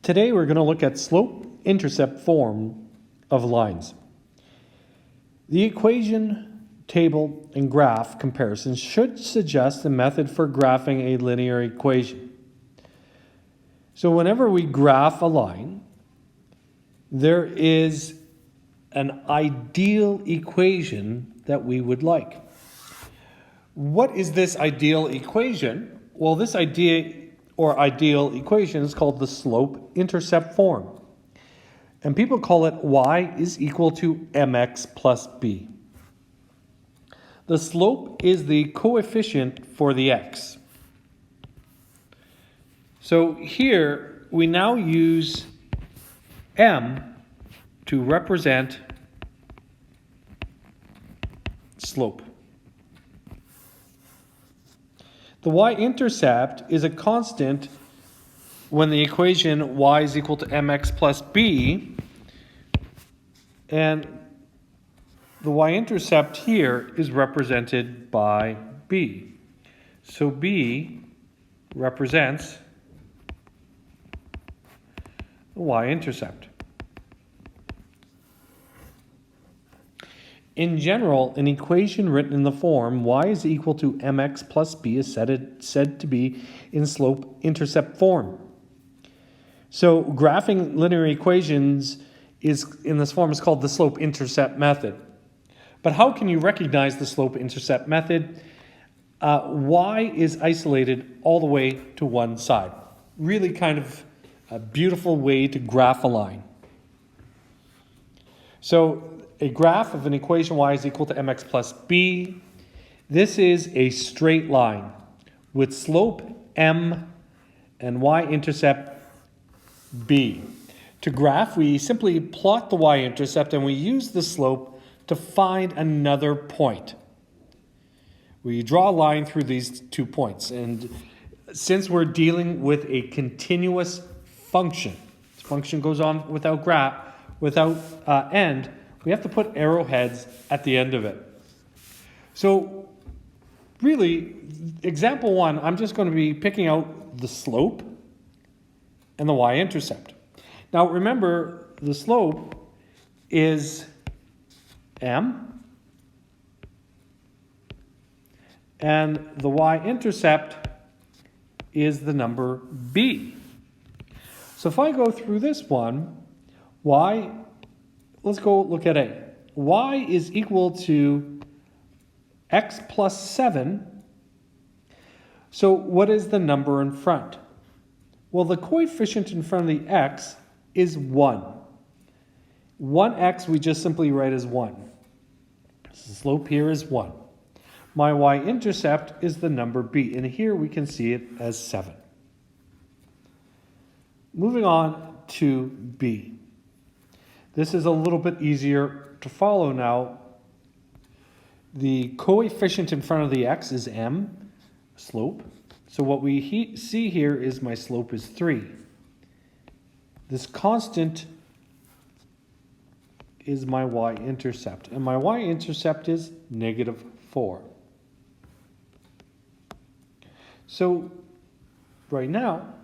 Today we're going to look at slope-intercept form of lines. The equation, table, and graph comparisons should suggest a method for graphing a linear equation. So whenever we graph a line, there is an ideal equation that we would like. What is this ideal equation? Well, this ideal equation is called the slope-intercept form. And people call it y is equal to mx plus b. The slope is the coefficient for the x. So here we now use m to represent slope. The y-intercept is a constant when the equation y is equal to mx plus b, and the y-intercept here is represented by b. So b represents the y-intercept. In general, an equation written in the form y is equal to mx plus b is said to be in slope-intercept form. So graphing linear equations in this form is called the slope-intercept method. But how can you recognize the slope-intercept method? Y is isolated all the way to one side. Really kind of a beautiful way to graph a line. So a graph of an equation y is equal to mx plus b. This is a straight line with slope m and y-intercept b. To graph, we simply plot the y-intercept and we use the slope to find another point. We draw a line through these 2 points, and since we're dealing with a continuous function, this function goes on without end, we have to put arrowheads at the end of it. So really, example 1, I'm just going to be picking out the slope and the y-intercept. Now remember, the slope is m, and the y-intercept is the number b. So if I go through this one, let's go look at A. Y is equal to x plus 7. So what is the number in front? Well, the coefficient in front of the x is 1. 1x we just simply write as 1. So the slope here is 1. My y-intercept is the number b, and here we can see it as 7. Moving on to B. This is a little bit easier to follow now. The coefficient in front of the x is m, slope. So what we see here is my slope is 3. This constant is my y-intercept, and my y-intercept is negative 4. So right now,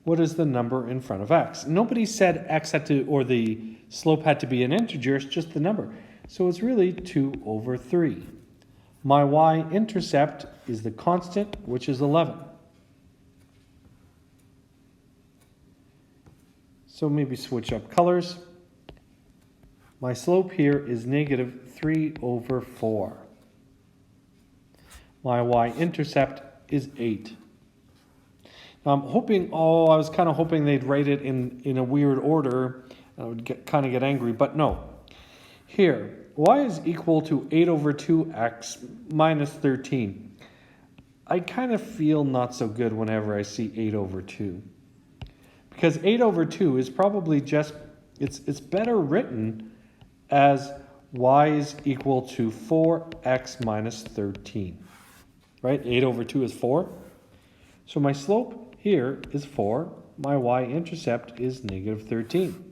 what is the number in front of x? Nobody said x had to, or the slope had to be an integer, it's just the number. So it's really 2 over 3. My y-intercept is the constant, which is 11. So maybe switch up colors. My slope here is negative 3 over 4. My y-intercept is 8. Now I'm hoping, I was kind of hoping they'd write it in a weird order. I would kind of get angry, but no. Here, y is equal to 8 over 2x minus 13. I kind of feel not so good whenever I see 8 over 2. Because 8 over 2 is probably just, it's better written as y is equal to 4x minus 13. Right? 8 over 2 is 4. So my slope here is 4. My y-intercept is negative 13.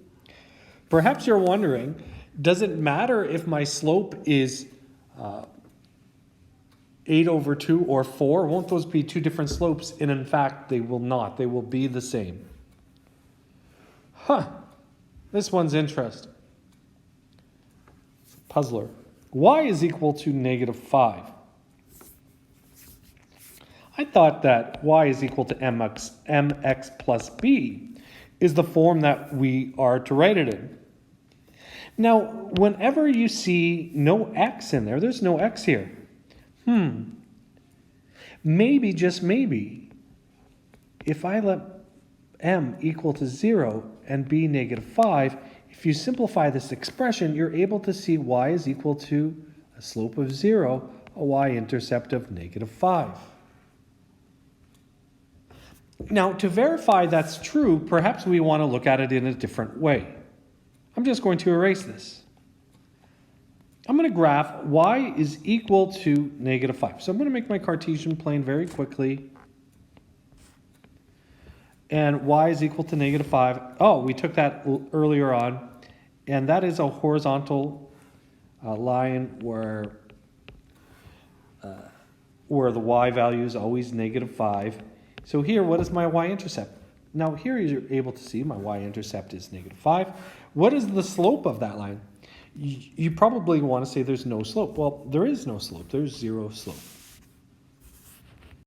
Perhaps you're wondering, does it matter if my slope is 8 over 2 or 4? Won't those be two different slopes? And in fact, they will not. They will be the same. This one's interesting. Puzzler. Y is equal to -5. I thought that y is equal to mx plus b is the form that we are to write it in. Now, whenever you see no x in there, there's no x here. Maybe, just maybe, if I let m equal to 0 and b -5, if you simplify this expression, you're able to see y is equal to a slope of 0, a y-intercept of -5. Now, to verify that's true, perhaps we want to look at it in a different way. I'm just going to erase this. I'm going to graph y is equal to -5. So I'm going to make my Cartesian plane very quickly. And y is equal to -5. Oh, we took that earlier on. And that is a horizontal line where the y value is always -5. So here, what is my y-intercept? Now here you're able to see my y-intercept is -5. What is the slope of that line? You probably want to say there's no slope. Well, there is no slope. There's 0 slope.